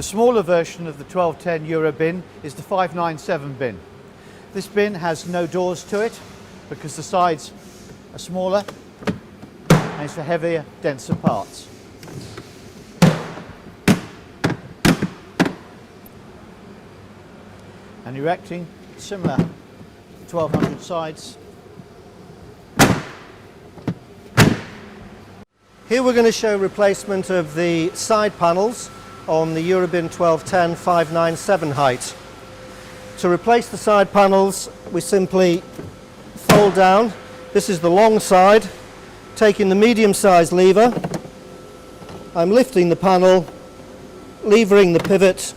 smaller version of the 1210 Eurobin is the 597 bin. This bin has no doors to it because the sides are smaller and it's for heavier, denser parts. And erecting similar 1200 sides. Here we're going to show replacement of the side panels on the Eurobin 1210 597 height. To replace the side panels, we simply fold down. This is the long side. Taking the medium-sized lever, I'm lifting the panel, levering the pivot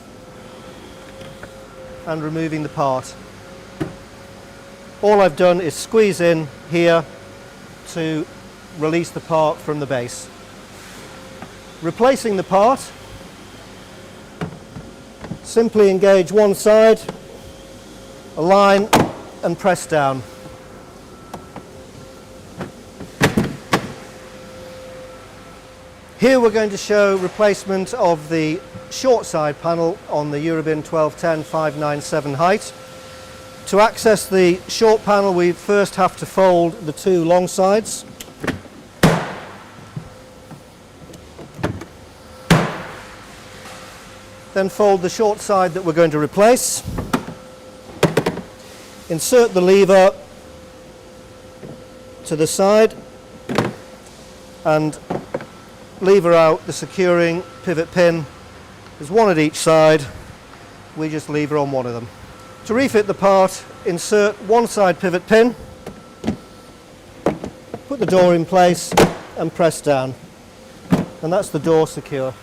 and removing the part. All I've done is squeeze in here to release the part from the base. Replacing the part, simply engage one side, align and press down. Here we're going to show replacement of the short side panel on the Eurobin 1210 597 height. To access the short panel, we first have to fold the two long sides. Then fold the short side that we're going to replace. Insert the lever to the side and lever out the securing pivot pin. There's one at each side. We just lever on one of them. To refit the part, insert one side pivot pin, put the door in place and press down, and that's the door secure.